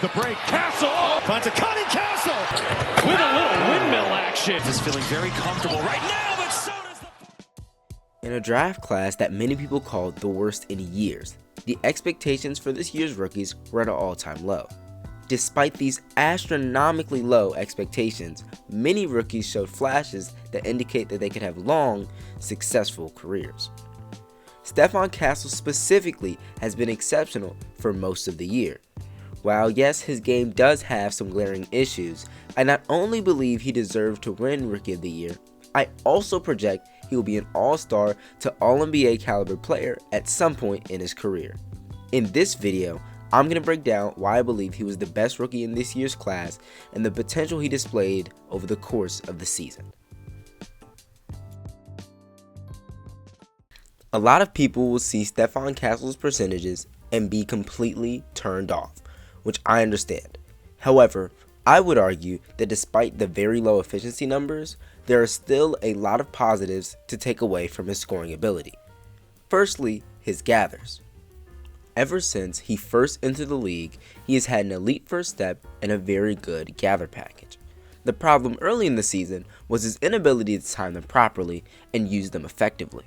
the break. Castle finds a cutting Castle with a little windmill action. Just feeling very comfortable right now, but so does the... In a draft class that many people called the worst in years, the expectations for this year's rookies were at an all-time low. Despite these astronomically low expectations, many rookies showed flashes that indicate that they could have long, successful careers. Stephon Castle specifically has been exceptional for most of the year. While yes, his game does have some glaring issues, I not only believe he deserved to win Rookie of the Year, I also project he will be an all-star to All-NBA caliber player at some point in his career. In this video, I'm going to break down why I believe he was the best rookie in this year's class and the potential he displayed over the course of the season. A lot of people will see Stephon Castle's percentages and be completely turned off, which I understand. However, I would argue that despite the very low efficiency numbers, there are still a lot of positives to take away from his scoring ability. Firstly, his gathers. Ever since he first entered the league, he has had an elite first step and a very good gather package. The problem early in the season was his inability to time them properly and use them effectively.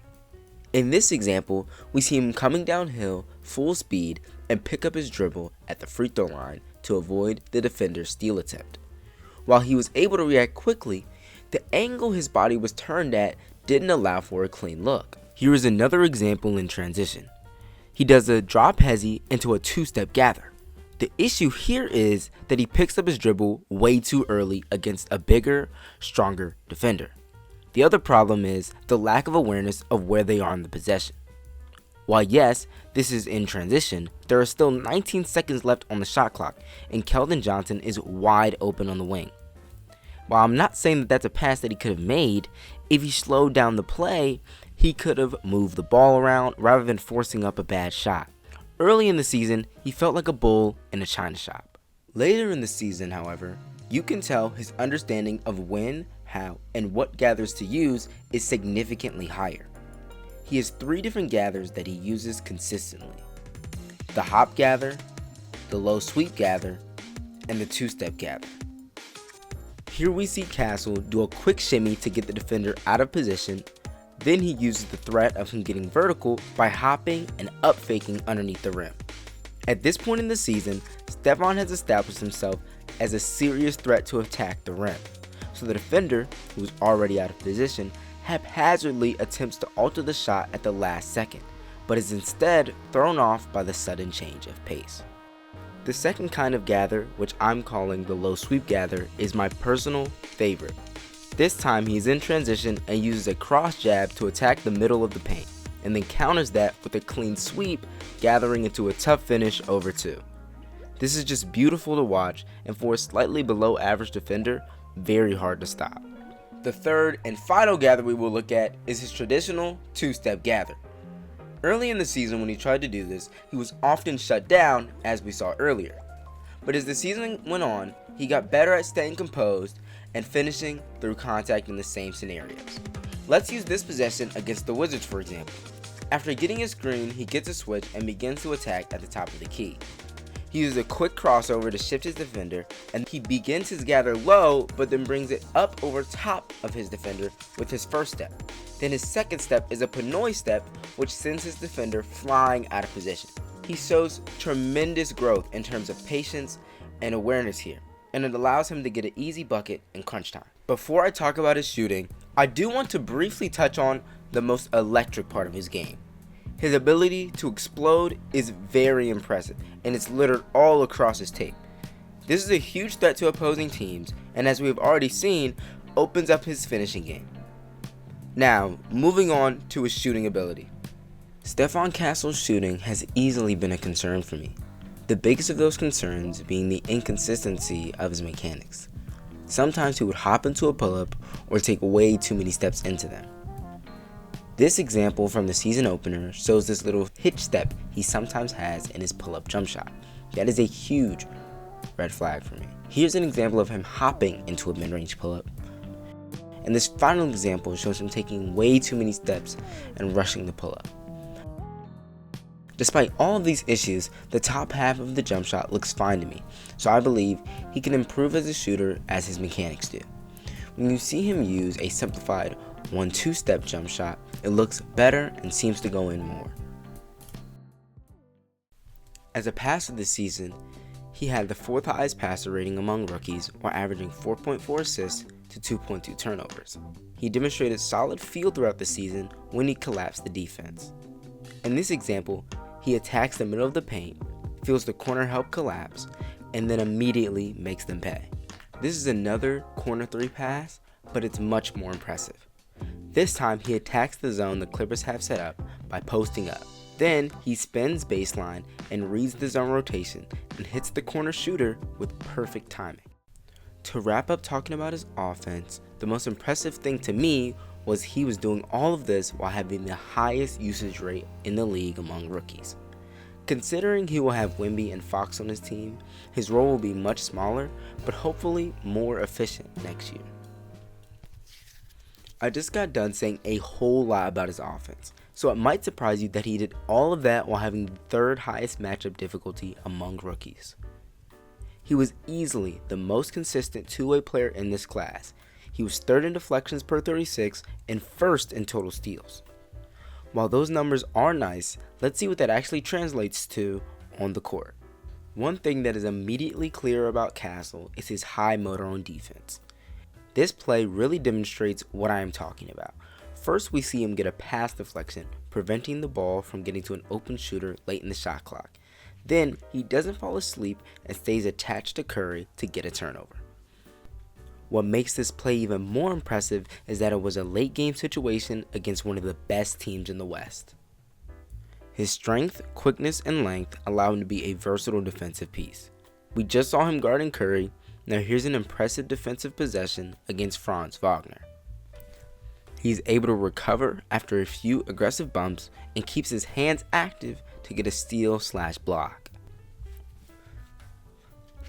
In this example, we see him coming downhill full speed and pick up his dribble at the free throw line to avoid the defender's steal attempt. While he was able to react quickly, the angle his body was turned at didn't allow for a clean look. Here is another example in transition. He does a drop hezzy into a two-step gather. The issue here is that he picks up his dribble way too early against a bigger, stronger defender. The other problem is the lack of awareness of where they are in the possession. While yes, this is in transition, there are still 19 seconds left on the shot clock and Keldon Johnson is wide open on the wing. While I'm not saying that that's a pass that he could have made, if he slowed down the play, he could have moved the ball around rather than forcing up a bad shot. Early in the season, he felt like a bull in a china shop. Later in the season, however, you can tell his understanding of when, how, and what gathers to use is significantly higher. He has 3 different gathers that he uses consistently: the hop gather, the low sweep gather, and the two-step gather. Here we see Castle do a quick shimmy to get the defender out of position. Then he uses the threat of him getting vertical by hopping and up faking underneath the rim. At this point in the season, Stephon has established himself as a serious threat to attack the rim. So the defender, who is already out of position, haphazardly attempts to alter the shot at the last second, but is instead thrown off by the sudden change of pace. The second kind of gather, which I'm calling the low sweep gather, is my personal favorite. This time he is in transition and uses a cross jab to attack the middle of the paint, and then counters that with a clean sweep, gathering into a tough finish over 2. This is just beautiful to watch, and for a slightly below average defender, very hard to stop. The third and final gather we will look at is his traditional two-step gather. Early in the season when he tried to do this, he was often shut down, as we saw earlier. But as the season went on, he got better at staying composed and finishing through contact in the same scenarios. Let's use this possession against the Wizards for example. After getting his screen, he gets a switch and begins to attack at the top of the key. He uses a quick crossover to shift his defender, and he begins his gather low, but then brings it up over top of his defender with his first step. Then his second step is a Pinoy step, which sends his defender flying out of position. He shows tremendous growth in terms of patience and awareness here, and it allows him to get an easy bucket in crunch time. Before I talk about his shooting, I do want to briefly touch on the most electric part of his game. His ability to explode is very impressive, and it's littered all across his tape. This is a huge threat to opposing teams, and as we have already seen, opens up his finishing game. Now, moving on to his shooting ability. Stephon Castle's shooting has easily been a concern for me. The biggest of those concerns being the inconsistency of his mechanics. Sometimes he would hop into a pull-up or take way too many steps into them. This example from the season opener shows this little hitch step he sometimes has in his pull-up jump shot. That is a huge red flag for me. Here's an example of him hopping into a mid-range pull-up. And this final example shows him taking way too many steps and rushing the pull-up. Despite all of these issues, the top half of the jump shot looks fine to me, so I believe he can improve as a shooter as his mechanics do. When you see him use a simplified 1-2 step jump shot, it looks better and seems to go in more. As a passer this season, he had the 4th highest passer rating among rookies while averaging 4.4 assists to 2.2 turnovers. He demonstrated solid feel throughout the season when he collapsed the defense. In this example, he attacks the middle of the paint, feels the corner help collapse, and then immediately makes them pay. This is another corner 3 pass, but it's much more impressive. This time he attacks the zone the Clippers have set up by posting up. Then he spins baseline and reads the zone rotation and hits the corner shooter with perfect timing. To wrap up talking about his offense, the most impressive thing to me was he was doing all of this while having the highest usage rate in the league among rookies. Considering he will have Wemby and Fox on his team, his role will be much smaller, but hopefully more efficient next year. I just got done saying a whole lot about his offense, so it might surprise you that he did all of that while having the 3rd highest matchup difficulty among rookies. He was easily the most consistent two-way player in this class. He was 3rd in deflections per 36 and 1st in total steals. While those numbers are nice, let's see what that actually translates to on the court. One thing that is immediately clear about Castle is his high motor on defense. This play really demonstrates what I am talking about. First, we see him get a pass deflection, preventing the ball from getting to an open shooter late in the shot clock. Then, he doesn't fall asleep and stays attached to Curry to get a turnover. What makes this play even more impressive is that it was a late game situation against one of the best teams in the West. His strength, quickness, and length allow him to be a versatile defensive piece. We just saw him guarding Curry. Now here's an impressive defensive possession against Franz Wagner. He's able to recover after a few aggressive bumps and keeps his hands active to get a steal/block.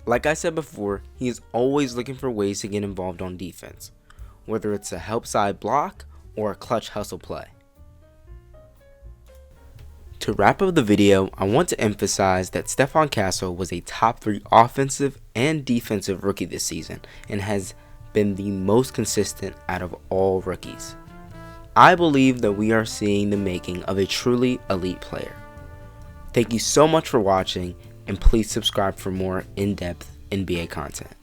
Like I said before, he is always looking for ways to get involved on defense, whether it's a help side block or a clutch hustle play. To wrap up the video, I want to emphasize that Stephon Castle was a top 3 offensive and defensive rookie this season and has been the most consistent out of all rookies. I believe that we are seeing the making of a truly elite player. Thank you so much for watching, and please subscribe for more in-depth NBA content.